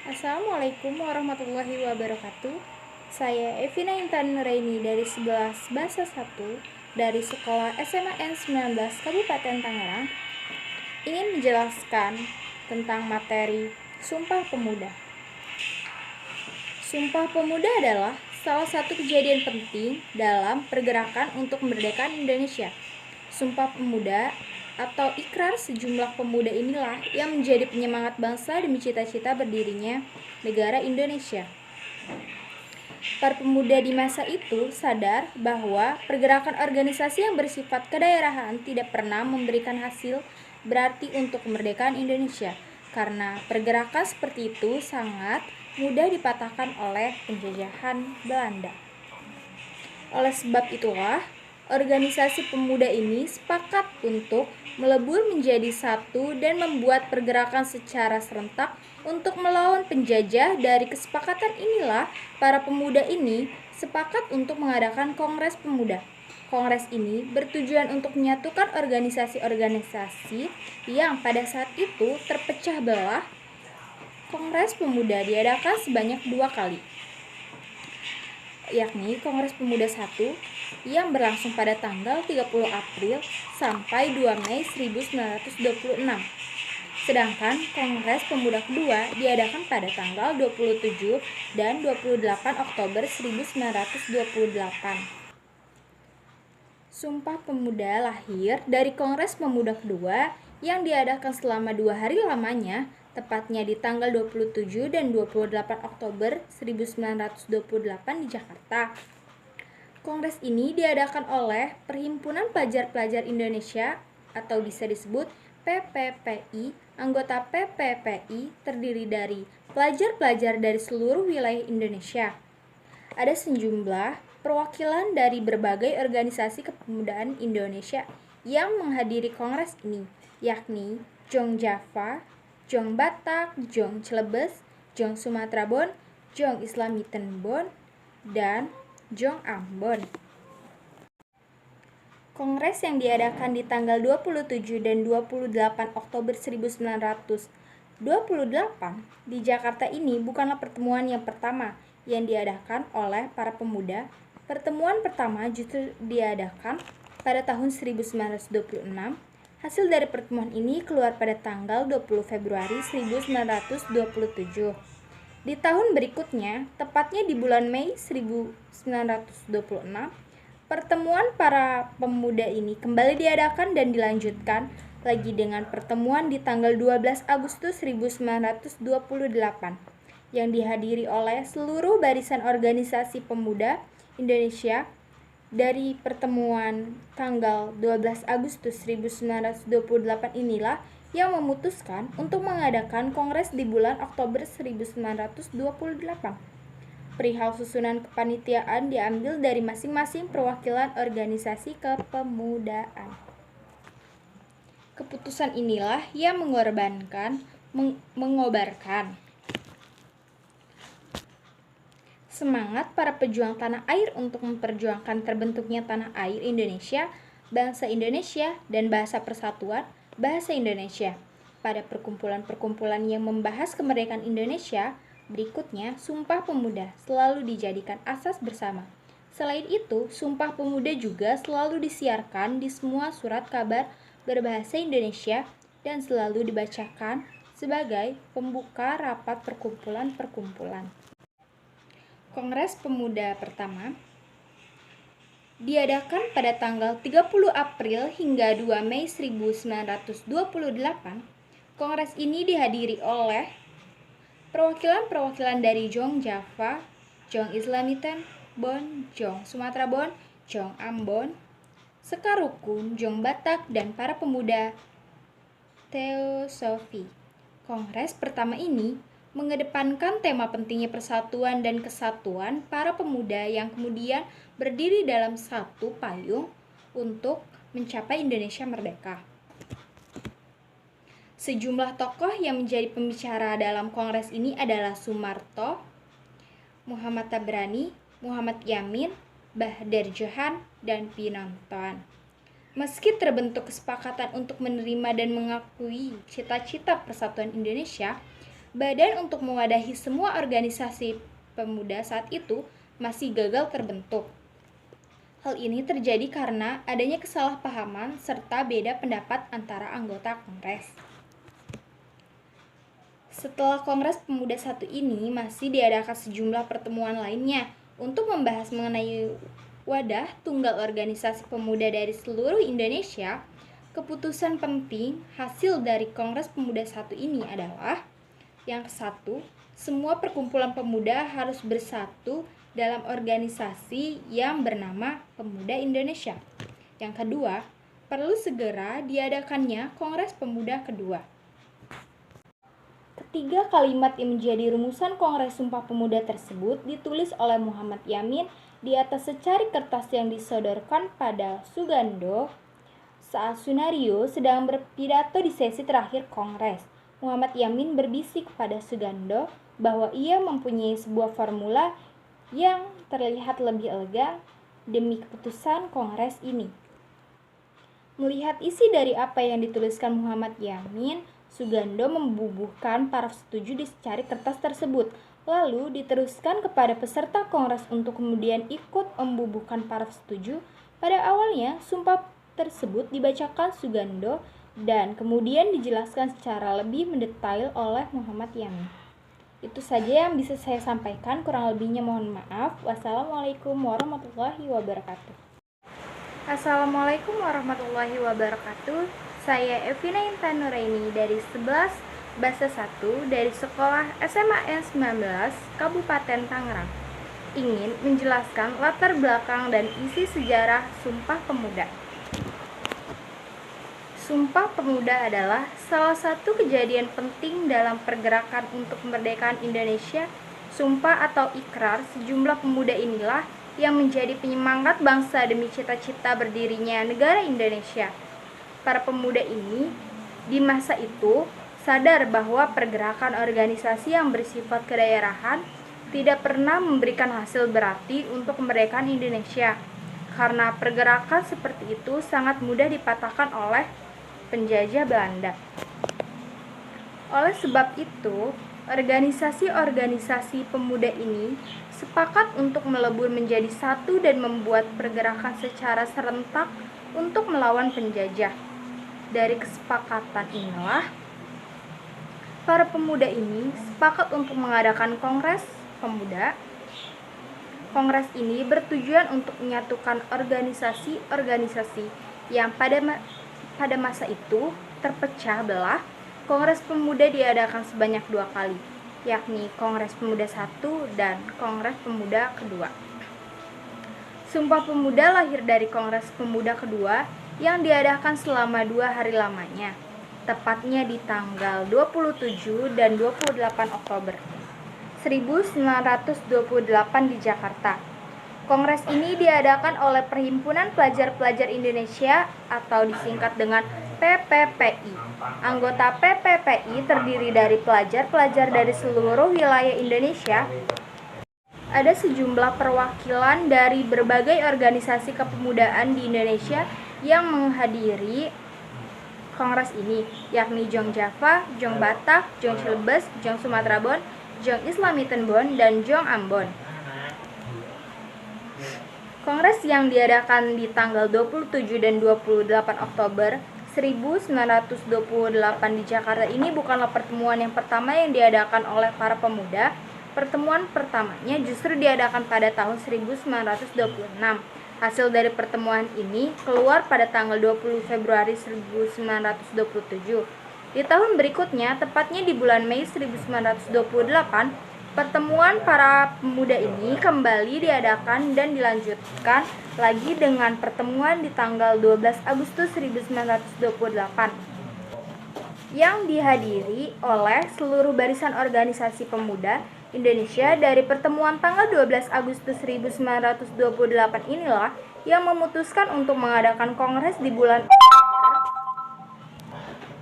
Assalamualaikum warahmatullahi wabarakatuh. Saya Evina Intan Nuraini dari 11 Bahasa 1 dari Sekolah SMA N19 Kabupaten Tangerang ingin menjelaskan tentang materi Sumpah Pemuda. Sumpah Pemuda adalah salah satu kejadian penting dalam pergerakan untuk kemerdekaan Indonesia. Sumpah Pemuda atau ikrar sejumlah pemuda inilah yang menjadi penyemangat bangsa demi cita-cita berdirinya negara Indonesia. Para pemuda di masa itu sadar bahwa pergerakan organisasi yang bersifat kedaerahan tidak pernah memberikan hasil berarti untuk kemerdekaan Indonesia, karena pergerakan seperti itu sangat mudah dipatahkan oleh penjajahan Belanda. Oleh sebab itulah, organisasi pemuda ini sepakat untuk melebur menjadi satu dan membuat pergerakan secara serentak untuk melawan penjajah. Dari kesepakatan inilah, para pemuda ini sepakat untuk mengadakan Kongres Pemuda. Kongres ini bertujuan untuk menyatukan organisasi-organisasi yang pada saat itu terpecah belah. Kongres Pemuda diadakan sebanyak 2 kali, yakni Kongres Pemuda 1 yang berlangsung pada tanggal 30 April sampai 2 Mei 1926. Sedangkan Kongres Pemuda kedua diadakan pada tanggal 27 dan 28 Oktober 1928. Sumpah Pemuda lahir dari Kongres Pemuda kedua yang diadakan selama 2 hari lamanya, tepatnya di tanggal 27 dan 28 Oktober 1928 di Jakarta. Kongres ini diadakan oleh Perhimpunan Pelajar-Pelajar Indonesia atau bisa disebut PPPI. Anggota PPPI terdiri dari pelajar-pelajar dari seluruh wilayah Indonesia. Ada sejumlah perwakilan dari berbagai organisasi kepemudaan Indonesia yang menghadiri kongres ini, yakni Jong Java, Jong Batak, Jong Celebes, Jong Sumatera Bon, Jong Islamiten Bon, dan Jong Ambon. Kongres yang diadakan di tanggal 27 dan 28 Oktober 1928 di Jakarta ini bukanlah pertemuan yang pertama yang diadakan oleh para pemuda. Pertemuan pertama justru diadakan pada tahun 1926. Hasil dari pertemuan ini keluar pada tanggal 20 Februari 1927. Di tahun berikutnya, tepatnya di bulan Mei 1926, pertemuan para pemuda ini kembali diadakan dan dilanjutkan lagi dengan pertemuan di tanggal 12 Agustus 1928 yang dihadiri oleh seluruh barisan organisasi pemuda Indonesia. Dari pertemuan tanggal 12 Agustus 1928 inilah yang memutuskan untuk mengadakan kongres di bulan Oktober 1928. Perihal susunan kepanitiaan diambil dari masing-masing perwakilan organisasi kepemudaan. Keputusan inilah yang mengobarkan semangat para pejuang tanah air untuk memperjuangkan terbentuknya tanah air Indonesia, bangsa Indonesia, dan bahasa persatuan bahasa Indonesia. Pada perkumpulan-perkumpulan yang membahas kemerdekaan Indonesia, berikutnya Sumpah Pemuda selalu dijadikan asas bersama. Selain itu, Sumpah Pemuda juga selalu disiarkan di semua surat kabar berbahasa Indonesia dan selalu dibacakan sebagai pembuka rapat perkumpulan-perkumpulan. Kongres Pemuda pertama diadakan pada tanggal 30 April hingga 2 Mei 1928. Kongres ini dihadiri oleh perwakilan-perwakilan dari Jong Java, Jong Islamiten Bon, Jong Sumatera Bon, Jong Ambon, Sekarukun, Jong Batak, dan para pemuda Teosofi. Kongres pertama ini mengedepankan tema pentingnya persatuan dan kesatuan para pemuda yang kemudian berdiri dalam satu payung untuk mencapai Indonesia merdeka. Sejumlah tokoh yang menjadi pembicara dalam kongres ini adalah Sumarto, Muhammad Tabrani, Muhammad Yamin, Bahder Johan, dan Pinonton. Meski terbentuk kesepakatan untuk menerima dan mengakui cita-cita persatuan Indonesia, Badan untuk mewadahi semua organisasi pemuda saat itu masih gagal terbentuk. Hal ini terjadi karena adanya kesalahpahaman serta beda pendapat antara anggota Kongres. Setelah Kongres Pemuda 1 ini masih diadakan sejumlah pertemuan lainnya untuk membahas mengenai wadah tunggal organisasi pemuda dari seluruh Indonesia. Keputusan penting hasil dari Kongres Pemuda 1 ini adalah yang ke-1, semua perkumpulan pemuda harus bersatu dalam organisasi yang bernama Pemuda Indonesia. Yang kedua, perlu segera diadakannya Kongres Pemuda kedua. Ketiga kalimat yang menjadi rumusan Kongres Sumpah Pemuda tersebut ditulis oleh Muhammad Yamin di atas secari kertas yang disodorkan pada Sugando saat Sunario sedang berpidato di sesi terakhir Kongres. Muhammad Yamin berbisik kepada Sugando bahwa ia mempunyai sebuah formula yang terlihat lebih elegan demi keputusan Kongres ini. Melihat isi dari apa yang dituliskan Muhammad Yamin, Sugando membubuhkan paraf setuju di secari kertas tersebut, lalu diteruskan kepada peserta Kongres untuk kemudian ikut membubuhkan paraf setuju. Pada awalnya, sumpah tersebut dibacakan Sugando dan kemudian dijelaskan secara lebih mendetail oleh Muhammad Yamin. Itu saja yang bisa saya sampaikan, kurang lebihnya mohon maaf. Wassalamualaikum warahmatullahi wabarakatuh. Assalamualaikum warahmatullahi wabarakatuh. Saya Evina Intan Nuraini dari 11 Bahasa 1 dari Sekolah SMA N19 Kabupaten Tangerang. Ingin menjelaskan latar belakang dan isi sejarah Sumpah Pemuda. Sumpah Pemuda adalah salah satu kejadian penting dalam pergerakan untuk kemerdekaan Indonesia. Sumpah atau ikrar sejumlah pemuda inilah yang menjadi penyemangat bangsa demi cita-cita berdirinya negara Indonesia. Para pemuda ini di masa itu sadar bahwa pergerakan organisasi yang bersifat kedaerahan tidak pernah memberikan hasil berarti untuk kemerdekaan Indonesia, karena pergerakan seperti itu sangat mudah dipatahkan oleh penjajah Belanda. Oleh sebab itu, organisasi-organisasi pemuda ini sepakat untuk melebur menjadi satu dan membuat pergerakan secara serentak untuk melawan penjajah. Dari kesepakatan inilah, para pemuda ini sepakat untuk mengadakan Kongres Pemuda. Kongres ini bertujuan untuk menyatukan organisasi-organisasi yang pada masa itu terpecah belah. Kongres Pemuda diadakan sebanyak 2 kali, yakni Kongres Pemuda 1 dan Kongres Pemuda kedua. Sumpah Pemuda lahir dari Kongres Pemuda kedua yang diadakan selama 2 hari lamanya, tepatnya di tanggal 27 dan 28 Oktober 1928 di Jakarta. Kongres ini diadakan oleh Perhimpunan Pelajar-Pelajar Indonesia atau disingkat dengan PPPI. Anggota PPPI terdiri dari pelajar-pelajar dari seluruh wilayah Indonesia. Ada sejumlah perwakilan dari berbagai organisasi kepemudaan di Indonesia yang menghadiri Kongres ini, yakni Jong Java, Jong Batak, Jong Cilebes, Jong Sumatera Bon, Jong Islamiten Bon, dan Jong Ambon. Kongres yang diadakan di tanggal 27 dan 28 Oktober 1928 di Jakarta ini bukanlah pertemuan yang pertama yang diadakan oleh para pemuda. Pertemuan pertamanya justru diadakan pada tahun 1926. Hasil dari pertemuan ini keluar pada tanggal 20 Februari 1927. Di tahun berikutnya, tepatnya di bulan Mei 1928, pertemuan para pemuda ini kembali diadakan dan dilanjutkan lagi dengan pertemuan di tanggal 12 Agustus 1928 yang dihadiri oleh seluruh barisan organisasi pemuda Indonesia. Dari pertemuan tanggal 12 Agustus 1928 inilah yang memutuskan untuk mengadakan kongres di bulan Oktober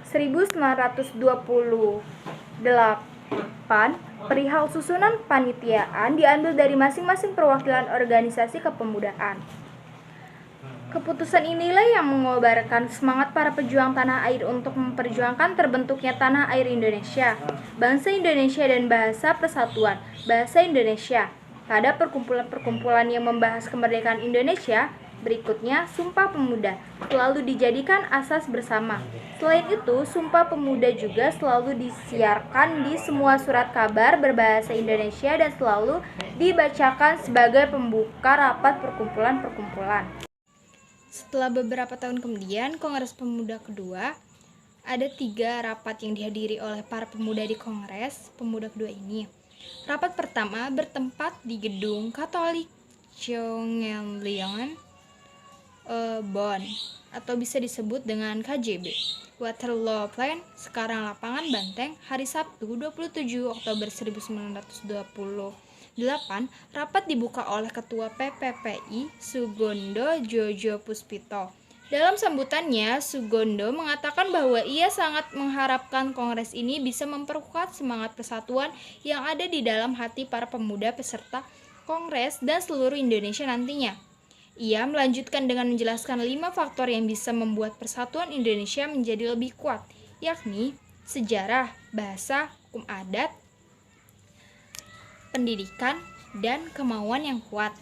1928. Perihal susunan panitiaan diambil dari masing-masing perwakilan organisasi kepemudaan. Keputusan inilah yang mengobarkan semangat para pejuang tanah air untuk memperjuangkan terbentuknya tanah air Indonesia, bangsa Indonesia dan bahasa persatuan, bahasa Indonesia. Pada perkumpulan-perkumpulan yang membahas kemerdekaan Indonesia, berikutnya Sumpah Pemuda selalu dijadikan asas bersama. Selain itu, Sumpah Pemuda juga selalu disiarkan di semua surat kabar berbahasa Indonesia dan selalu dibacakan sebagai pembuka rapat perkumpulan-perkumpulan. Setelah beberapa tahun kemudian, Kongres Pemuda kedua, ada 3 rapat yang dihadiri oleh para pemuda di Kongres Pemuda kedua ini. Rapat pertama bertempat di Gedung Katolik Chongqing, Bonn, atau bisa disebut dengan KJB, Waterloo Plain, sekarang Lapangan Banteng, hari Sabtu 27 Oktober 1928. Rapat dibuka oleh Ketua PPPI Sugondo Jojo Puspito. Dalam sambutannya, Sugondo mengatakan bahwa ia sangat mengharapkan kongres ini bisa memperkuat semangat persatuan yang ada di dalam hati para pemuda peserta kongres dan seluruh Indonesia nantinya. Ia melanjutkan dengan menjelaskan 5 faktor yang bisa membuat persatuan Indonesia menjadi lebih kuat, yakni sejarah, bahasa, hukum adat, pendidikan, dan kemauan yang kuat.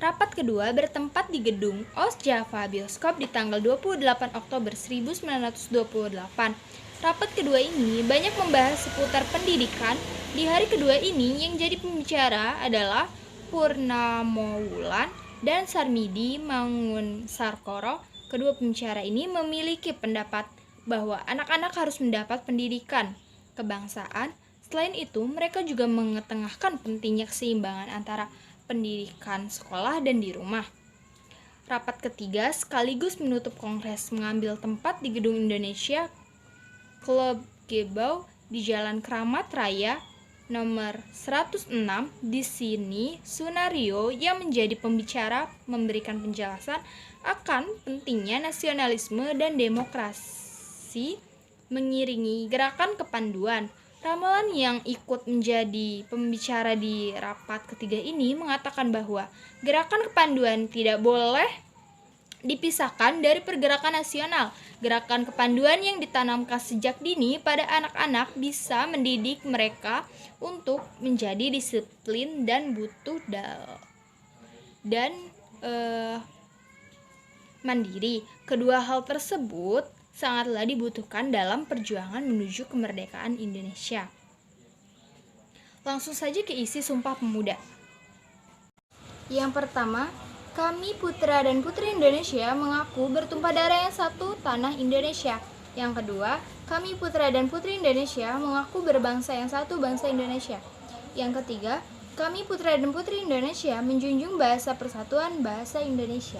Rapat kedua bertempat di Gedung Os Java Bioskop di tanggal 28 Oktober 1928. Rapat kedua ini banyak membahas seputar pendidikan. Di hari kedua ini yang jadi pembicara adalah Purnamowulan dan Sarmidi Mangunsarkoro. Kedua pembicara ini memiliki pendapat bahwa anak-anak harus mendapat pendidikan kebangsaan. Selain itu, mereka juga mengetengahkan pentingnya keseimbangan antara pendidikan sekolah dan di rumah. Rapat ketiga sekaligus menutup kongres mengambil tempat di Gedung Indonesia Club Gebau di Jalan Kramat Raya nomor 106. Di sini Sunario yang menjadi pembicara memberikan penjelasan akan pentingnya nasionalisme dan demokrasi mengiringi gerakan kepanduan. Ramalan yang ikut menjadi pembicara di rapat ketiga ini mengatakan bahwa gerakan kepanduan tidak boleh dipisahkan dari pergerakan nasional. Gerakan kepanduan yang ditanamkan sejak dini pada anak-anak bisa mendidik mereka untuk menjadi disiplin dan mandiri. Kedua hal tersebut sangatlah dibutuhkan dalam perjuangan menuju kemerdekaan Indonesia. Langsung saja ke isi Sumpah Pemuda. Yang pertama, kami putra dan putri Indonesia mengaku bertumpah darah yang satu, tanah Indonesia. Yang kedua, kami putra dan putri Indonesia mengaku berbangsa yang satu, bangsa Indonesia. Yang ketiga, kami putra dan putri Indonesia menjunjung bahasa persatuan, bahasa Indonesia.